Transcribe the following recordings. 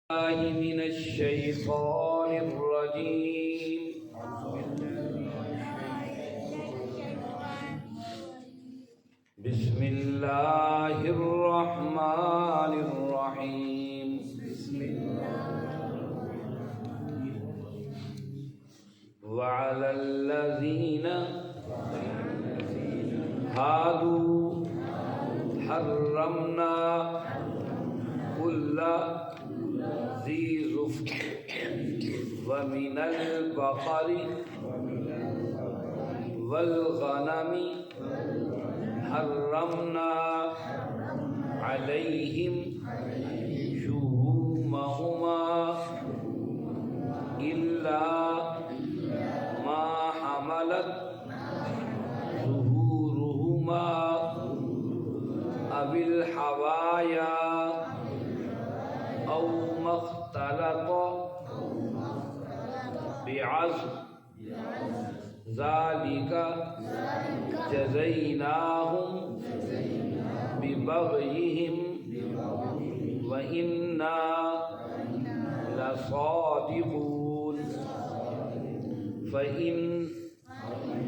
الله من الشيطان الرجيم. بسم الله الرحمن الرحيم. وعلى الذين هادوا حرمنا كل ذي ظفر ومن البقر والغنم حرمنا عليهم شحومهما إلا ما حملت ظهورهما أو الحوايا أو ما اختلط بعظم ذلك جزيناهم ببغيهم وإنا لصادقون. فإن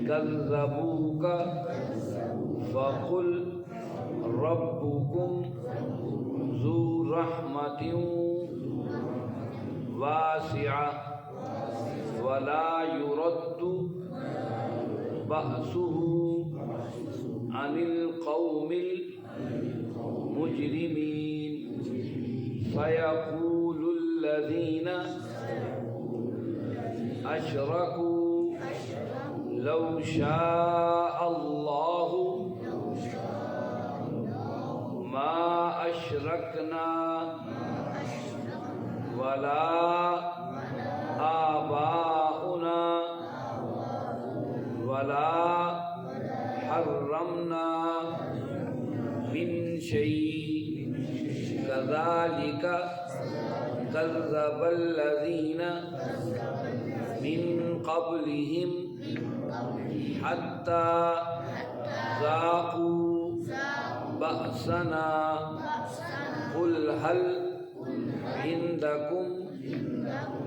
كذبوك فقل ربكم ذو رحمة واسعة ولا يرد بأسه عن القوم المجرمين. فيقول الذين أشركوا لو شاء الله ما أشركنا ولا آباؤنا ولا حرمنا من شيء كذلك كذب الذين من قبلهم حتى ذاقوا بأسنا. قل هل عندكم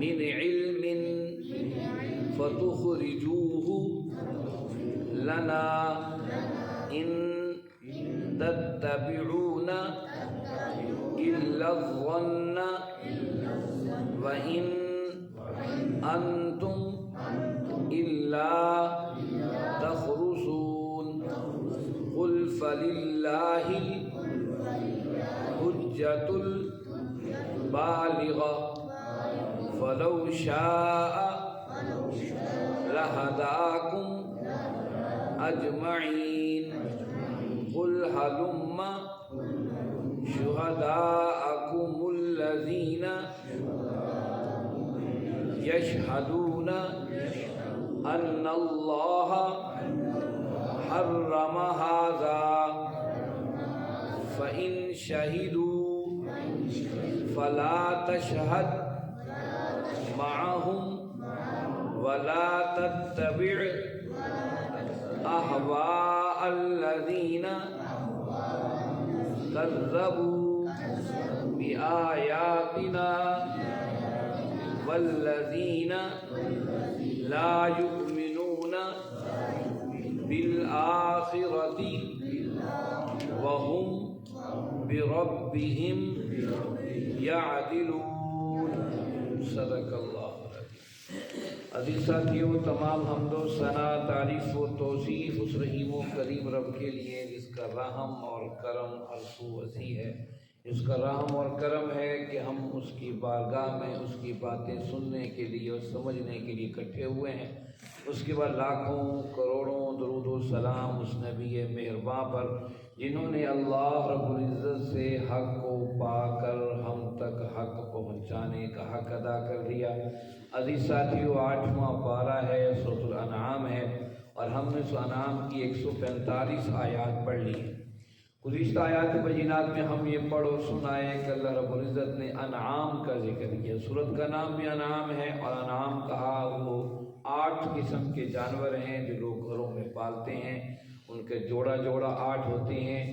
من علم فتخرجوه لنا إن تتبعون إلا الظن وإن أنتم إلا تخرصون. قل فلله الحجة البالغة فلو شاء لهداكم أجمعين. قل هلم شهداءكم الذين يشهدون أن الله حرم هذا فإن شهدوا فلا تشهد معهم ولا تتبع أهواء الذين كذبوا بآياتنا والذين لا يؤمنون بالآخرة وهم بربهم يعدلون. صدق اللہ. عزیز ساتھیوں، تمام حمد و ثنا، تعریف و توصیف اس رحیم و کریم رب کے لیے جس کا رحم اور کرم عرض و وسیع ہے، جس کا رحم اور کرم ہے کہ ہم اس کی بارگاہ میں اس کی باتیں سننے کے لیے اور سمجھنے کے لیے اکٹھے ہوئے ہیں. اس کے بعد لاکھوں کروڑوں درود و سلام اس نبی مہرباں پر جنہوں نے اللہ رب العزت سے حق کو پا کر ہم تک حق پہنچانے کا حق ادا کر دیا. عزیز ساتھیوں، 8واں پارہ ہے، سورۃ الانعام ہے، اور ہم نے اس انعام کی 145 آیات پڑھ لی ہیں. گزشتہ آیات بینات میں ہم یہ پڑھ اور سنائے کہ اللہ رب العزت نے انعام کا ذکر کیا. سورت کا نام بھی انعام ہے، اور انعام کہا وہ 8 قسم کے جانور ہیں جو لوگ گھروں میں پالتے ہیں. ان کے جوڑا 8 ہوتے ہیں.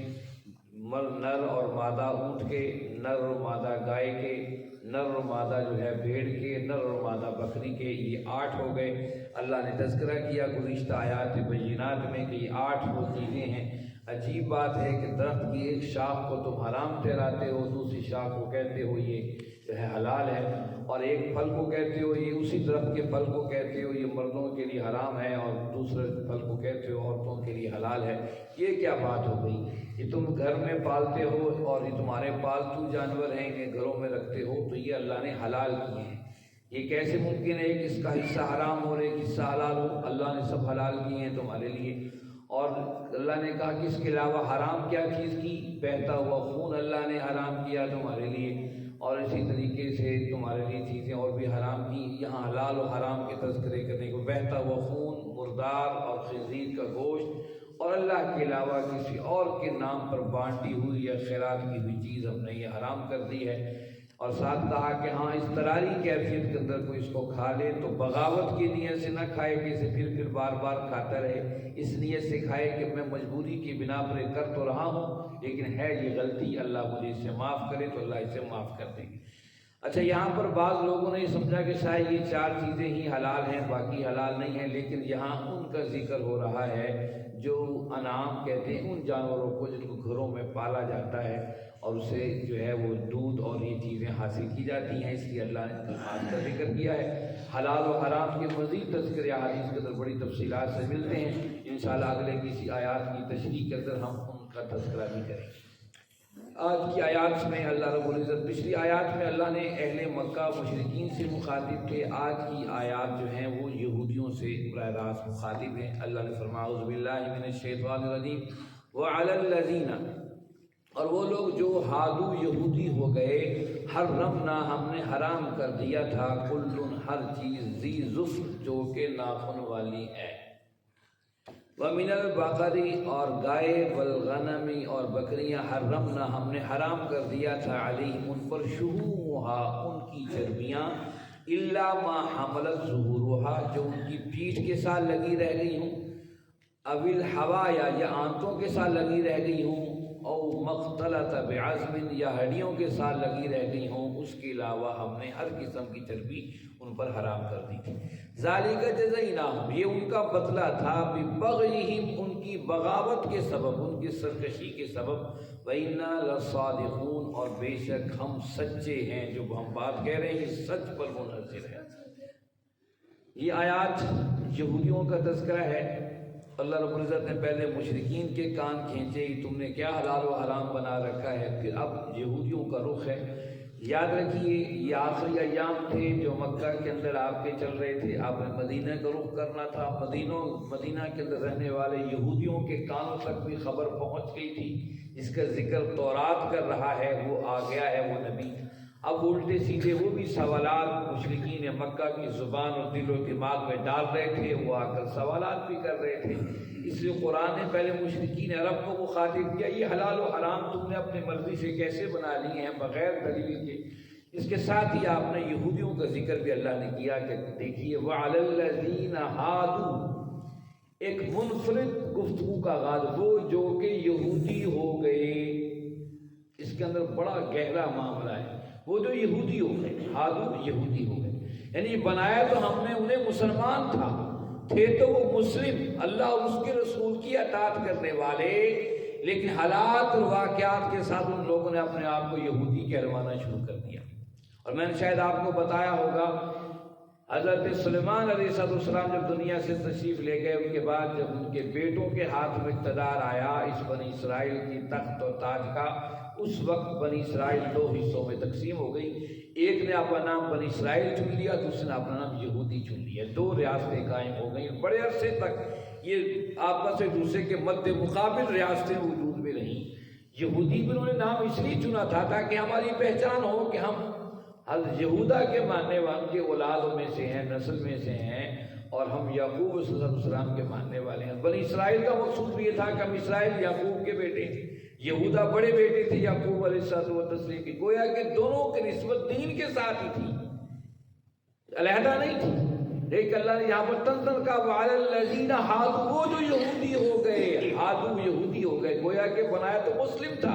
نر اور مادہ اونٹ کے، نر اور مادہ گائے کے، نر اور مادہ جو ہے بھیڑ کے، نر اور مادہ بکری کے، یہ 8 ہو گئے۔ اللہ نے تذکرہ کیا گزشتہ آیات بینات میں کہ یہ 8 وہ چیزیں ہیں۔ عجیب بات ہے کہ درخت کی ایک شاخ کو تم حرام ٹھہراتے ہو، دوسری شاخ کو کہتے ہو یہ جو ہے حلال ہے، اور ایک پھل کو کہتے ہو یہ اسی درخت کے پھل کو کہتے ہو یہ مردوں کے لیے حرام ہے، اور دوسرے پھل کو کہتے ہو عورتوں کے لیے حلال ہے۔ یہ کیا بات ہو گئی؟ یہ تم گھر میں پالتے ہو اور یہ تمہارے پالتو جانور ہیں کہ گھروں میں رکھتے ہو، تو یہ اللہ نے حلال کیے ہیں۔ یہ کیسے ممکن ہے کہ اس کا حصہ حرام ہو رہے حصہ حلال ہو؟ اللہ نے سب حلال کیے ہیں تمہارے لیے۔ اور اللہ نے کہا کہ اس کے علاوہ حرام کیا چیز کی؟ بہتا ہوا خون اللہ نے حرام کیا تمہارے لیے، اور اسی طریقے سے تمہارے لیے چیزیں اور بھی حرام کی۔ یہاں حلال و حرام کے تذکرے کرنے کو، بہتا ہوا خون، مردار اور خنزیر کا گوشت، اور اللہ کے علاوہ کسی اور کے نام پر بانٹی ہوئی یا خیرات کی ہوئی چیز ہم نے یہ حرام کر دی ہے۔ اور ساتھ کہا کہ ہاں اضطراری کیفیت کے اندر کوئی اس کو کھا لے تو بغاوت کی نیت سے نہ کھائے کہ اسے پھر بار بار کھاتا رہے، اس نیت سے کھائے کہ میں مجبوری کی بنا پر کر تو رہا ہوں لیکن ہے یہ غلطی، اللہ مجھے اسے معاف کرے، تو اللہ اسے معاف کر دیں گے۔ اچھا، یہاں پر بعض لوگوں نے یہ سمجھا کہ شاید یہ 4 چیزیں ہی حلال ہیں باقی حلال نہیں ہیں، لیکن یہاں ان کا ذکر ہو رہا ہے جو انعام کہتے ہیں ان جانوروں کو جن کو گھروں میں پالا جاتا ہے اور اسے جو ہے وہ دودھ اور یہ چیزیں حاصل کی جاتی ہیں، اس لیے اللہ نے ان کا ذکر کیا ہے۔ حلال و حرام کے مزید تذکرے حدیث کے اندر بڑی تفصیلات سے ملتے ہیں، انشاءاللہ اگلے کسی آیات کی تشریح کے اندر ہم ان کا تذکرہ بھی کریں گے۔ آج کی آیات میں اللہ رب العزت، پچھلی آیات میں اللہ نے اہل مکہ مشرکین سے مخاطب تھے، آج کی آیات جو ہیں وہ یہودیوں سے براہ راست مخاطب ہیں۔ اللہ نے فرمایا اعوذ باللہ من الشیطان الرجیم وعلی الذین، اور وہ لوگ جو ہادو یہودی ہو گئے، حرمنا ہم نے حرام کر دیا تھا، کل ہر چیز، ذی ظفر جو کہ ناخن والی ہے، وَمِنَ الْبَقَرِ اور گائے، وَالْغَنَمِ اور بکریاں، حرمنا ہم نے حرام کر دیا تھا، علیہم ان پر، شُحُومُھا ان کی چربیاں، إِلَّا مَا حَمَلَتْ ظُهُورُهَا جو ان کی پیٹھ کے ساتھ لگی رہ گئی ہوں، أَوِ الْحَوَایَا یا آنتوں کے ساتھ لگی رہ گئی ہوں، او مختلط بعظم یا ہڈیوں کے ساتھ لگی رہ گئی ہوں، اس کے علاوہ ہم نے ہر قسم کی چربی ان پر حرام کر دی تھی۔ ذالک جزیناہم، یہ ان کا بدلہ تھا، ببغیہم ان کی بغاوت کے سبب، ان کی سرکشی کے سبب، وَإِنَّا لَصَادِقُونَ اور بے شک ہم سچے ہیں، جو ہم بات کہہ رہے ہیں سچ پر منحصر ہے۔ یہ آیات یہودیوں کا تذکرہ ہے۔ اللہ رب العزت نے پہلے مشرکین کے کان کھینچے، تم نے کیا حلال و حرام بنا رکھا ہے، پھر اب یہودیوں کا رخ ہے۔ یاد رکھیے یہ آخری ایام تھے جو مکہ کے اندر آپ کے چل رہے تھے، آپ نے مدینہ کا رخ کرنا تھا۔ مدینہ کے اندر رہنے والے یہودیوں کے کانوں تک بھی خبر پہنچ گئی تھی، جس کا ذکر تورات کر رہا ہے وہ آ گیا ہے وہ نبی۔ اب الٹے سیدھے وہ بھی سوالات مشرکین مکہ کی زبان اور دل و دماغ میں ڈال رہے تھے، وہ آ کر سوالات بھی کر رہے تھے۔ اس لیے قرآن نے پہلے مشرکین عرب کو مخاطب کیا، یہ حلال و حرام تم نے اپنی مرضی سے کیسے بنا لیے ہیں بغیر دلیل کے۔ اس کے ساتھ ہی آپ نے یہودیوں کا ذکر بھی اللہ نے کیا کہ دیکھیے وَعَلَى الَّذِينَ هَادُوا، ایک منفرد گفتگو کا آغاز، وہ جو کہ یہودی ہو گئے۔ اس کے اندر بڑا گہرا معاملہ ہے۔ وہ جو یہودی ہو گئے، ہادو یہودی ہو گئے، یعنی بنایا تو ہم نے انہیں مسلمان تھے تو وہ مسلم، اللہ اور اس کے رسول کی اطاعت کرنے والے، لیکن حالات اور واقعات کے ساتھ ان لوگوں نے اپنے آپ کو یہودی کہلوانا شروع کر دیا۔ اور میں نے شاید آپ کو بتایا ہوگا حضرت سلیمان علیہ السلام جب دنیا سے تشریف لے گئے، ان کے بعد جب ان کے بیٹوں کے ہاتھ میں اقتدار آیا اس بنی اسرائیل کی تخت اور تاج کا، اس وقت بنی اسرائیل 2 حصوں میں تقسیم ہو گئی۔ ایک نے اپنا نام بنی اسرائیل چن لیا، دوسرے نے اپنا نام یہودی چن لیا۔ 2 ریاستیں قائم ہو گئیں، بڑے عرصے تک یہ آپس ایک دوسرے کے مد مقابل ریاستیں وجود میں رہیں۔ یہودی بھی انہوں نے نام اس لیے چنا تھا تاکہ ہماری پہچان ہو کہ ہم حضرت یہودا کے ماننے والوں کے اولادوں میں سے ہیں، نسل میں سے ہیں، اور ہم یعقوب علیہ السلام کے ماننے والے ہیں۔ بنی اسرائیل کا مقصود یہ تھا کہ ہم اسرائیل یعقوب کے بیٹے ہیں، یہودا بڑے بیٹے تھے یعقوب علیہ السلام کی، گویا کہ دونوں کی نسبت دین کے ساتھ ہی تھی، علیحدہ نہیں تھی۔ لیکن اللہ نے یہاں پر تنزل کا وعلی الذین ہادوا، وہ جو یہودی ہو گئے، ہادو یہودی ہو گئے، گویا کہ بنایا تو مسلم تھا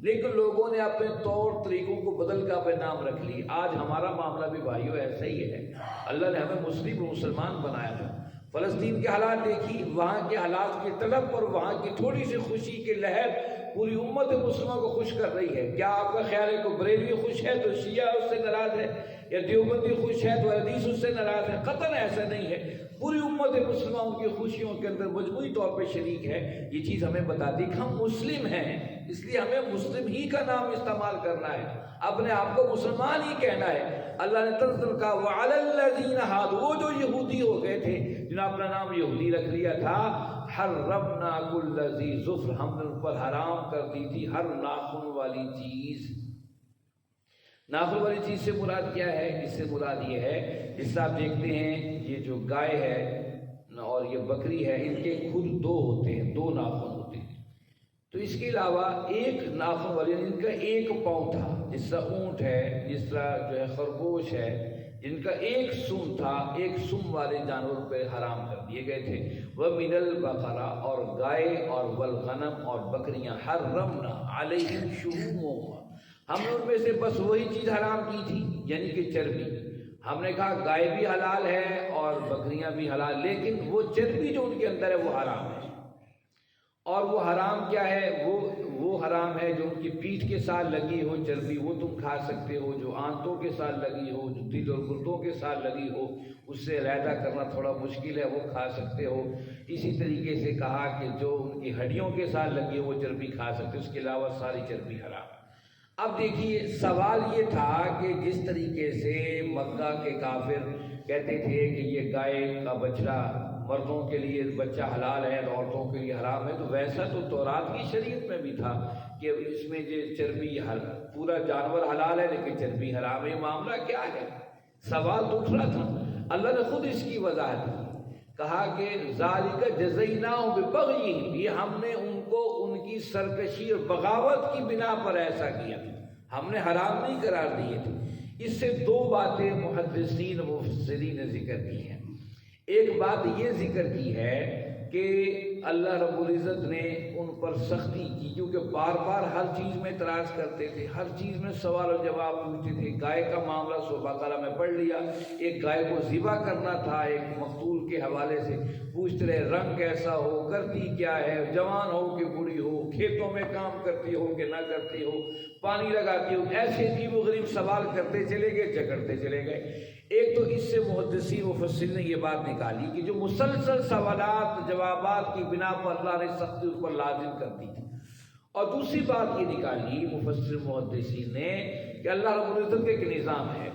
لیکن لوگوں نے اپنے طور طریقوں کو بدل کر اپنے نام رکھ لی۔ آج ہمارا معاملہ بھی بھائیو ایسا ہی ہے۔ اللہ نے ہمیں مسلم اور مسلمان بنایا تھا۔ فلسطین کے حالات دیکھی، وہاں کے حالات کی طلب اور وہاں کی تھوڑی سی خوشی کی لہر پوری امت مسلمہ کو خوش کر رہی ہے۔ کیا آپ کا خیال ہے کہ بریلوی خوش ہے تو شیعہ اس سے ناراض ہے، یا دیوبندی خوش ہے تو حدیث اس سے ناراض ہے؟ قطعاً ایسا نہیں ہے۔ پوری امت مسلمہ ان کی خوشیوں کے اندر مجموعی طور پہ شریک ہے۔ یہ چیز ہمیں بتاتی کہ ہم مسلم ہیں، اس لیے ہمیں مسلم ہی کا نام استعمال کرنا ہے، اپنے آپ کو مسلمان ہی کہنا ہے۔ اللہ نے تنزل کہا وَعَلَى الَّذِينَ هَادُوا، وہ جو یہودی ہو گئے تھے، جنہوں نے اپنا نام یہودی رکھ لیا تھا، حرمنا کل ذی ظفر، ہم نے ان پر حرام کر دی تھی ہر ناخن والی چیز۔ ناخن والی چیز سے مراد کیا ہے؟ اس سے مراد یہ ہے، جس سے آپ دیکھتے ہیں یہ جو گائے ہے اور یہ بکری ہے، ان کے خود دو ہوتے ہیں، دو ناخن ہوتے ہیں۔ تو اس کے علاوہ ایک ناخن والی، ان کا ایک پاؤں تھا، جس طرح اونٹ ہے، جس طرح جو ہے خرگوش ہے، جن کا ایک سم تھا، ایک سم والے جانور پہ حرام کر دیے گئے تھے۔ وَمِنَ الْبَقَرَ، اور گائے اور والغنم اور بکریاں، حرمنا علیہم شحومہما، ہم نے ان میں سے بس وہی چیز حرام کی تھی، یعنی کہ چربی۔ ہم نے کہا گائے بھی حلال ہے اور بکریاں بھی حلال، لیکن وہ چربی جو ان کے اندر ہے وہ حرام ہے۔ اور وہ حرام کیا ہے؟ وہ حرام ہے جو ان کی پیٹھ کے ساتھ لگی ہو چربی، وہ تم کھا سکتے ہو۔ جو آنتوں کے ساتھ لگی ہو، جو دل اور گردوں کے ساتھ لگی ہو، اس سے علیحدہ کرنا تھوڑا مشکل ہے، وہ کھا سکتے ہو۔ اسی طریقے سے کہا کہ جو ان کی ہڈیوں کے ساتھ لگی ہو وہ چربی کھا سکتے، اس کے علاوہ ساری چربی حرام ہے۔ اب دیکھیے سوال یہ تھا کہ جس طریقے سے مکہ کے کافر کہتے تھے کہ یہ گائے کا بچڑا مردوں کے لیے بچہ حلال ہے اور عورتوں کے لیے حرام ہے، تو ویسا تو تورات کی شریعت میں بھی تھا کہ اس میں یہ چربی پورا جانور حلال ہے لیکن چربی حرام ہے۔ یہ معاملہ کیا ہے؟ سوال دوسرا تھا۔ اللہ نے خود اس کی وضاحت کی، کہا کہ ذَلِكَ جَزَيْنَاهُمْ بِبَغْيِهِمْ، یہ ہم نے ان کو ان کی سرکشی اور بغاوت کی بنا پر ایسا کیا، ہم نے حرام نہیں قرار دیے تھے۔ اس سے دو باتیں محدثین و مفسرین نے ذکر کی ہیں۔ ایک بات یہ ذکر کی ہے کہ اللہ رب العزت نے ان پر سختی کی، کیونکہ بار بار ہر چیز میں اعتراض کرتے تھے، ہر چیز میں سوال و جواب پوچھتے تھے۔ گائے کا معاملہ سورہ بقرہ میں پڑھ لیا، ایک گائے کو ذبح کرنا تھا ایک مقتول کے حوالے سے، پوچھتے رہے رنگ کیسا ہو، کرتی کیا ہے، جوان ہو کہ بوڑھی ہو، کھیتوں میں کام کرتی ہو کہ نہ کرتی ہو، پانی لگاتی ہو، ایسے عجیب و غریب سوال کرتے چلے گئے، جھگڑتے چلے گئے۔ ایک تو اس سے محدثین و مفسرین نے یہ بات نکالی کہ جو مسلسل سوالات جوابات کی بنا پر اللہ نے سختی اس پر لازم کر دی تھی، اور دوسری بات یہ نکالی مفسر محدثین نے کہ اللہ رب العزت کا ایک نظام ہے۔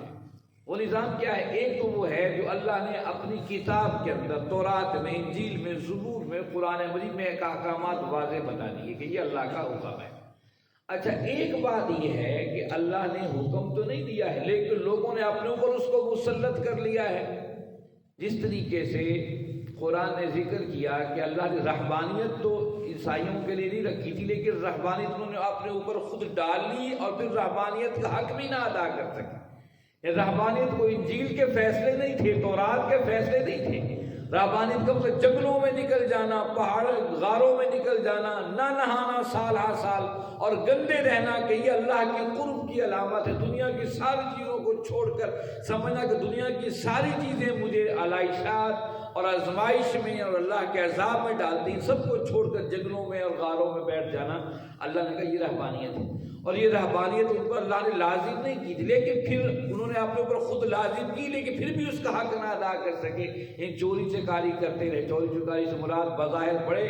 وہ نظام کیا ہے؟ ایک تو وہ ہے جو اللہ نے اپنی کتاب کے اندر تورات میں، انجیل میں، زبور میں، قرآن مجید میں ایک احکامات واضح بتا دیے کہ یہ اللہ کا حکم ہے۔ اچھا ایک بات یہ ہے کہ اللہ نے حکم تو نہیں دیا ہے لیکن لوگوں نے اپنے اوپر اس کو مسلط کر لیا ہے۔ جس طریقے سے قرآن نے ذکر کیا کہ اللہ نے رہبانیت تو عیسائیوں کے لیے نہیں رکھی تھی، لیکن رہبانیت انہوں نے اپنے اوپر خود ڈال لی اور پھر رہبانیت کا حق بھی نہ ادا کر سکے۔ رہبانیت کو انجیل کے فیصلے نہیں تھے، تورات کے فیصلے نہیں تھے۔ رہبانیت کا مطلب جنگلوں میں نکل جانا، پہاڑ غاروں میں نکل جانا، نہ نہانا سال ہر سال اور گندے رہنا کہ یہ اللہ کے قرب کی علامت ہے۔ دنیا کی ساری چیزوں کو چھوڑ کر سمجھنا کہ دنیا کی ساری چیزیں مجھے علائشات اور آزمائش میں اور اللہ کے عذاب میں ڈالتی ہیں، سب کو چھوڑ کر جنگلوں میں اور غاروں میں بیٹھ جانا، اللہ نے کہا یہ رہبانیت ہے۔ اور یہ رہبانیت ان پر اللہ نے لازم نہیں کی تھی، لیکن پھر انہوں نے اپنے اوپر خود لازم کی، لیکن پھر بھی اس کا حق نہ ادا کر سکے۔ ان چوری چکاری کرتے رہے۔ چوری چکاری سے مراد بظاہر بڑے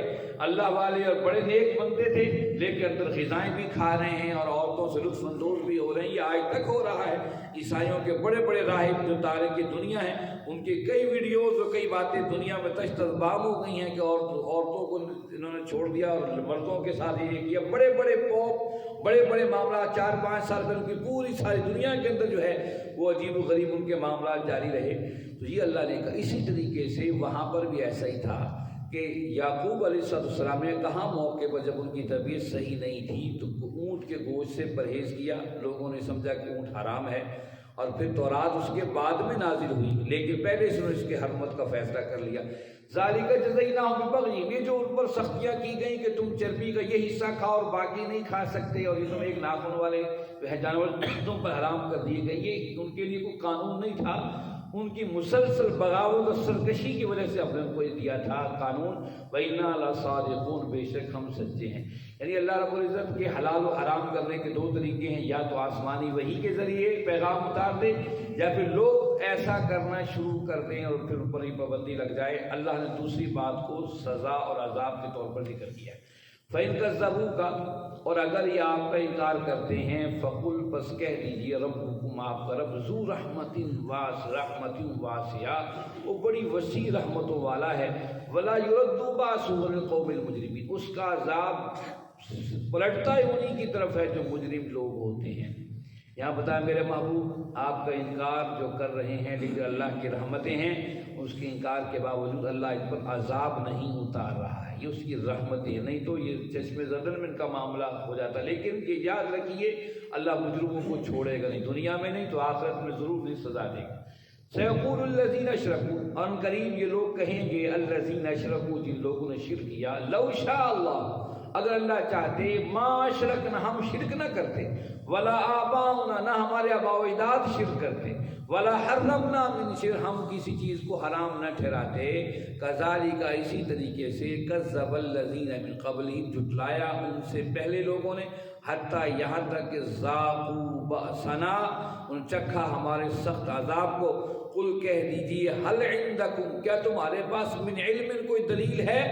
اللہ والے اور بڑے نیک بندے تھے، لیکن اندر غذائیں بھی کھا رہے ہیں اور عورتوں سے لطف اندوز بھی ہو رہے ہیں۔ یہ آج تک ہو رہا ہے۔ عیسائیوں کے بڑے بڑے راہب جو تارک دنیا ہیں، ان کے کئی ویڈیوز اور کئی باتیں دنیا میں تشتبام ہو گئی ہیں کہ عورتوں کو انہوں نے چھوڑ دیا اور مردوں کے ساتھ یہ کیا۔ بڑے بڑے پوپ، بڑے بڑے معاملات 4-5 سال میں ان کی پوری ساری دنیا کے اندر جو ہے وہ عجیب و غریب ان کے معاملات جاری رہے۔ تو یہ اللہ نے کہا اسی طریقے سے وہاں پر بھی ایسا ہی تھا کہ یعقوب علیہ السلام نے کہاں موقع پر جب ان کی طبیعت صحیح نہیں تھی تو اونٹ کے گوشت سے پرہیز کیا۔ لوگوں نے سمجھا کہ اونٹ حرام ہے، اور پھر تورات اس کے بعد میں نازل ہوئی، لیکن پہلے سے اس کے حرمت کا فیصلہ کر لیا۔ ذالک جزیناہم ببغیہم، یہ جو ان پر سختیاں کی گئیں کہ تم چربی کا یہ حصہ کھاؤ اور باقی نہیں کھا سکتے، اور یہ تم ایک ناخن والے جانور تم پر حرام کر دیے گئے، یہ ان کے لیے کوئی قانون نہیں تھا، ان کی مسلسل بغاوت اور سرکشی کی وجہ سے ہم نے ان کو دیا تھا قانون۔ وَإِنَّا لَصَادِقُونَ، بے شک ہم سچے ہیں۔ یعنی اللہ رب العزت کے حلال و حرام کرنے کے دو طریقے ہیں، یا تو آسمانی وحی کے ذریعے پیغام اتار دے، یا پھر لوگ ایسا کرنا شروع کر دیں اور پھر اوپر ہی پابندی لگ جائے۔ اللہ نے دوسری بات کو سزا اور عذاب کے طور پر ذکر کیا ہے۔ فَإِن كَذَّبُوكَ، اور اگر یہ آپ کا انکار کرتے ہیں، فَقُلْ، پس کہہ دیجئے، ربکم، آپ کا رب، ذو رحمت واسعہ، وہ بڑی وسیع رحمتوں والا ہے، ولا يرد بأسه عن القوم المجرمین، اس کا عذاب پلٹتا ہی انہی کی طرف ہے جو مجرم لوگ ہوتے ہیں۔ یہاں بتائیں میرے محبوب، آپ کا انکار جو کر رہے ہیں، لیکن اللہ کی رحمتیں ہیں، اس کے انکار کے باوجود اللہ ان پر عذاب نہیں اتار رہا ہے، یہ اس کی رحمتیں ہیں، نہیں تو یہ چشم زدن میں ان کا معاملہ ہو جاتا۔ لیکن یہ یاد رکھیے، اللہ مجرموں کو چھوڑے گا نہیں، دنیا میں نہیں تو آخرت میں ضرور نہیں سزا دے گا۔ سیقول الذین اشرکوا، ان قریب یہ لوگ کہیں گے، الذین اشرکوا، جن لوگوں نے شرک کیا، لو شاء اللہ، اگر اللہ چاہتے، ما اشرکنا، ہم شرک نہ کرتے، ولا آباؤنا، نہ ہمارے آباء و اجداد شرک کرتے، ولا حرمنا من شرک، ہم کسی چیز کو حرام نہ ٹھہراتے، کذالک، اسی طریقے سے، کذب الذین من قبلہم، جھٹلایا ان سے پہلے لوگوں نے، حتیٰ یہاں تک کہ ذاقوا بأسنا، ان چکھا ہمارے سخت عذاب کو۔ قل، کہہ دیجیے، حل عندکم، کیا تمہارے پاس من علم، کوئی دلیل ہے،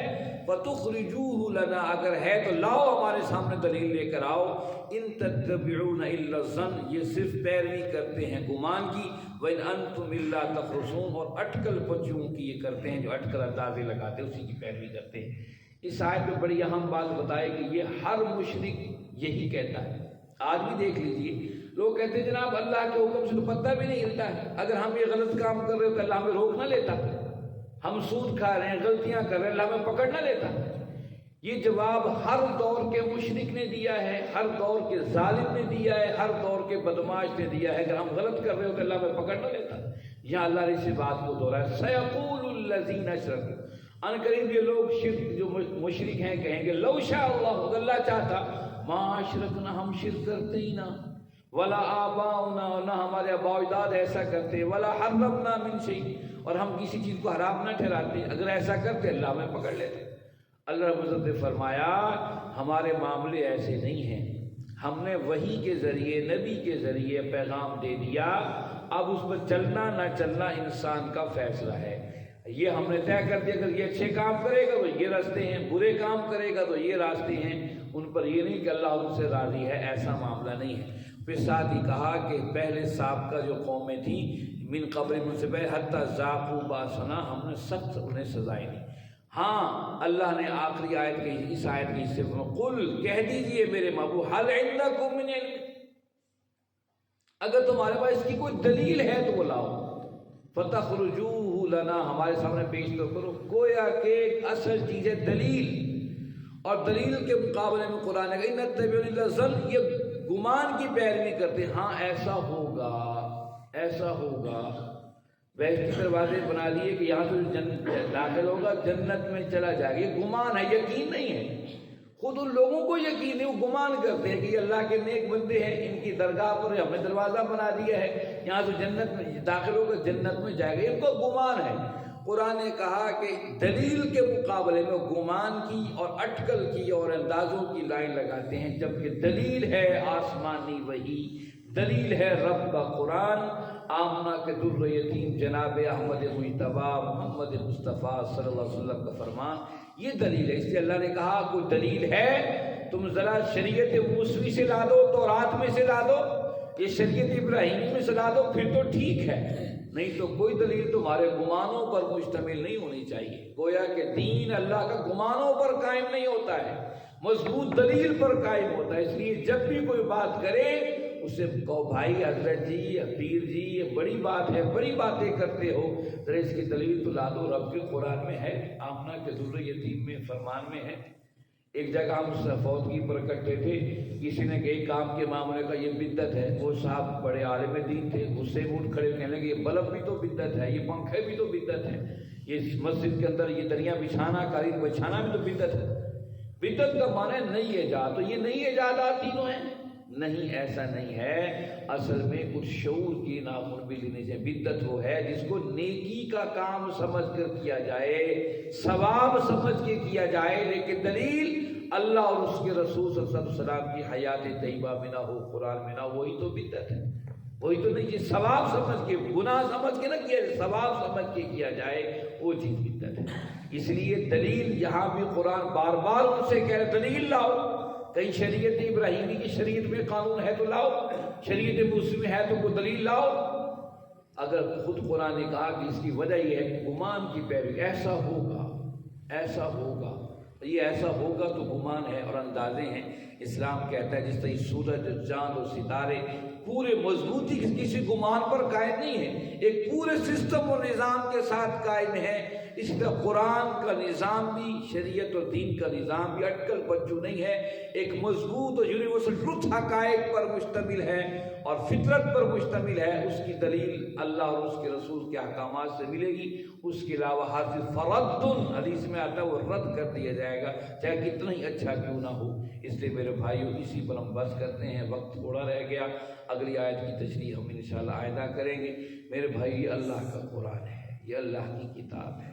فتخرجوہ لنا، اگر ہے تو لاؤ ہمارے سامنے دلیل لے کر آؤ۔ ان تتبعون الا الظن، یہ صرف پیروی کرتے ہیں گمان کی، وان انتم الا تخرصون، اور اٹکل پچیوں کی یہ کرتے ہیں، جو اٹکل اندازے لگاتے ہیں اسی کی پیروی کرتے ہیں۔ اس آیت میں بڑی اہم بات بتائے کہ یہ ہر مشرک یہی کہتا ہے۔ آج بھی دیکھ لیجئے، لوگ کہتے ہیں جناب اللہ کے حکم سے تو پتہ بھی نہیں ہلتا ہے، اگر ہم یہ غلط کام کر رہے ہو تو اللہ ہمیں روک نہ لیتا، ہم سود کھا رہے ہیں، غلطیاں کر رہے ہیں، اللہ ہمیں پکڑ نہ لیتا۔ یہ جواب ہر دور کے مشرک نے دیا ہے، ہر دور کے ظالم نے دیا ہے، ہر دور کے بدماش نے دیا ہے، اگر ہم غلط کر رہے ہو تو اللہ ہمیں پکڑ نہ لیتا۔ یہاں اللہ نے اسی بات کو دہرایا، سیقول الذین اشرکوا، ان قریب یہ لوگ شرک جو مشرک ہیں کہیں گے، لو شاء اللہ، اگر اللہ چاہتا، ما اشرکنا، ہم شرک کرتے ہی نہ، ولا آباؤنا، نہ ہمارے آباء و اجداد ایسا کرتے، ولا حرمنا من شیء، اور ہم کسی چیز کو حرام نہ ٹھہراتے، اگر ایسا کرتے اللہ ہمیں پکڑ لیتے۔ اللہ رب العزت نے فرمایا، ہمارے معاملے ایسے نہیں ہیں، ہم نے وحی کے ذریعے، نبی کے ذریعے پیغام دے دیا، اب اس پر چلنا نہ چلنا انسان کا فیصلہ ہے۔ یہ ہم نے طے کر دیا، اگر یہ اچھے کام کرے گا تو یہ راستے ہیں، برے کام کرے گا تو یہ راستے ہیں، ان پر یہ نہیں کہ اللہ ان سے راضی ہے، ایسا معاملہ نہیں ہے۔ پھر ساتھ ہی کہا کہ پہلے سابقہ جو قومیں تھیں، من قبل، ان سے پہلے، حتیٰ ذاقوا بأسنا، ہم نے سخت انہیں سزائیں دی۔ ہاں اللہ نے آخری آیت کے، اس آیت کے حصے میں، قل، کہہ دیجئے میرے محبوب، حل عندکم من علم، اگر تمہارے پاس اس کی کوئی دلیل ہے تو وہ لاؤ، فتخرجوہ لنا، ہمارے سامنے پیش تو کرو۔ گویا کہ اصل چیز ہے دلیل، اور دلیل کے مقابلے میں قرآن ہے کہ ان تتبعون الا الظن، یہ گمان کی پیروی کرتے، ہاں ایسا ہوگا، ایسا ہوگا، بہشت کے دروازے بنا لیے کہ یہاں سے داخل ہوگا، جنت میں چلا جائے گا، یہ گمان ہے، یقین نہیں ہے۔ خود ان لوگوں کو یقین ہے، وہ گمان کرتے ہیں کہ یہ اللہ کے نیک بندے ہیں، ان کی درگاہ پر ہم نے دروازہ بنا دیا ہے، یہاں سے جنت میں داخل ہوگا، جنت میں جائے گا، ان کو گمان ہے۔ قرآن نے کہا کہ دلیل کے مقابلے میں گمان کی اور اٹکل کی اور اندازوں کی لائن لگاتے ہیں، جبکہ دلیل ہے آسمانی وحی، دلیل ہے رب کا قرآن، آمنہ کے در یتیم جناب احمد مجتبیٰ محمد مصطفیٰ صلی اللہ علیہ وسلم کا فرمان، یہ دلیل ہے۔ اس لیے اللہ نے کہا کوئی دلیل ہے، تم ذرا شریعت موسوی سے لا دو، تورات میں سے لا دو، یہ شریعت ابراہیمی میں سے لا دو، پھر تو ٹھیک ہے، نہیں تو کوئی دلیل تمہارے گمانوں پر مشتمل نہیں ہونی چاہیے۔ گویا کہ دین اللہ کا گمانوں پر قائم نہیں ہوتا ہے، مضبوط دلیل پر قائم ہوتا ہے۔ اس لیے جب بھی کوئی بات کرے اسے کہو بھائی حضرت جی یا پیر جی یہ بڑی بات ہے، بڑی باتیں کرتے ہو، ذرا اس کی دلیل تو لا دو، رب کے قرآن میں ہے، آمنہ کے در یتیم میں فرمان میں ہے۔ ایک جگہ ہم فوتگی پر اکٹھے تھے، کسی نے ایک کام کے معاملے کا یہ بدعت ہے، وہ صاحب بڑے عالم دین تھے، اس سے اٹھ کھڑے کہنے لگے یہ بلب بھی تو بدعت ہے، یہ پنکھے بھی تو بدعت ہے، یہ مسجد کے اندر یہ دریا بچھانا قالین بچھانا بھی تو بدعت ہے۔ بدعت کا معنی ہے نئی ایجاد، تو یہ نئی ایجادات تینوں ہیں؟ نہیں، ایسا نہیں ہے، اصل میں کچھ شعور کی ناخن بھی لینے سے بدعت وہ ہے جس کو نیکی کا کام سمجھ کر کیا جائے، ثواب سمجھ کے کیا جائے، لیکن دلیل اللہ اور اس کے رسول صلی اللہ علیہ وسلم کی حیات طیبہ میں نہ ہو، قرآن میں نہ ہو، وہی تو بدعت ہے، وہی تو نہیں چیز ثواب سمجھ کے، گناہ سمجھ کے نہ کیا جائے، ثواب سمجھ کے کیا جائے، وہ چیز بدعت ہے۔ اس لیے دلیل یہاں بھی قرآن بار بار ان سے کہہ رہے دلیل لاؤ، کہیں شریعت ابراہیمی کی شریعت میں قانون ہے تو لاؤ، شریعت مسلم ہے تو کوئی دلیل لاؤ۔ اگر خود قرآن نے کہا کہ اس کی وجہ یہ ہے کہ گمان کی پیروی، ایسا ہوگا، ایسا ہوگا، یہ ایسا ہوگا تو گمان ہے اور اندازے ہیں۔ اسلام کہتا ہے جس طرح سورج، چاند اور ستارے پورے مضبوطی کسی گمان پر قائم نہیں ہے، ایک پورے سسٹم اور نظام کے ساتھ قائم ہے، اس طرح قرآن کا نظام بھی، شریعت اور دین کا نظام بھی اٹکل پچو نہیں ہے، ایک مضبوط اور یونیورسل ٹروتھ حقائق پر مشتمل ہے اور فطرت پر مشتمل ہے۔ اس کی دلیل اللہ اور اس کے رسول کے احکامات سے ملے گی، اس کے علاوہ حاصل فرد حدیث میں آتا ہے وہ رد کر دیا جائے گا، چاہے کتنا ہی اچھا کیوں نہ ہو۔ اس لیے میرے بھائیوں اسی پر ہم بس کرتے ہیں، وقت تھوڑا رہ گیا، اگلی آیت کی تشریح ہم انشاءاللہ آئندہ کریں گے۔ میرے بھائی یہ اللہ کا قرآن ہے، یہ اللہ کی کتاب ہے،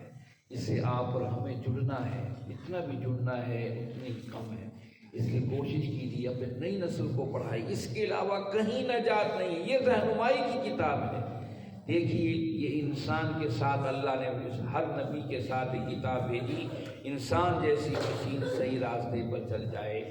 اس سے آپ اور ہمیں جڑنا ہے، اتنا بھی جڑنا ہے اتنی ہی کم ہے، اس لیے کوشش کیجیے اپنے نئی نسل کو پڑھائی، اس کے علاوہ کہیں نجات نہیں ہے، یہ رہنمائی کی کتاب ہے۔ دیکھیے یہ انسان کے ساتھ اللہ نے ہر نبی کے ساتھ یہ کتاب بھیجی، انسان جیسی مشین صحیح راستے پر چل جائے۔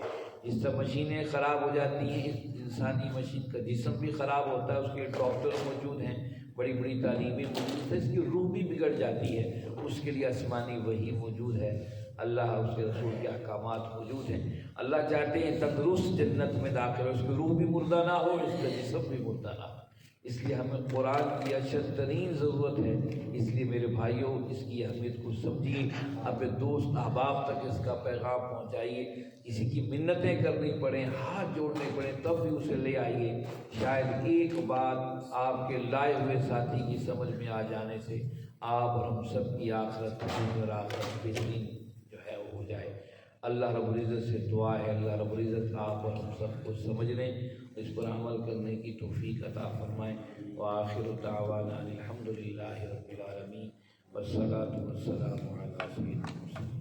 اس طرح مشینیں خراب ہو جاتی ہیں، انسانی مشین کا جسم بھی خراب ہوتا ہے، اس کے ڈاکٹر موجود ہیں، بڑی بڑی تعلیمیں موجود ہیں، اس کی روح بھی بگڑ جاتی ہے، اس کے لیے آسمانی وحی موجود ہے، اللہ اس کے رسول کے احکامات موجود ہیں۔ اللہ چاہتے ہیں تندرست جنت میں داخل ہو، اس کی روح بھی مردہ نہ ہو، اس کا جسم بھی مردہ نہ ہو۔ اس لیے ہمیں قرآن کی اشد ترین ضرورت ہے، اس لیے میرے بھائیوں اس کی اہمیت کو سمجھیے، اپنے دوست احباب تک اس کا پیغام پہنچائیے، کسی کی منتیں کرنی پڑیں، ہاتھ جوڑنے پڑیں تب بھی اسے لے آئیے، شاید ایک بات آپ کے لائے ہوئے ساتھی کی سمجھ میں آ جانے سے آپ اور ہم سب کی آخرت اور آخرت بہترین جو ہے وہ ہو جائے۔ اللہ رب العزت سے دعا ہے اللہ رب العزت آپ اور ہم سب کو سمجھنے، اس پر عمل کرنے کی توفیق عطا فرمائے۔ وآخر دعوانا الحمد للہ رب العالمین والصلاة والسلام علی سیدنا محمد۔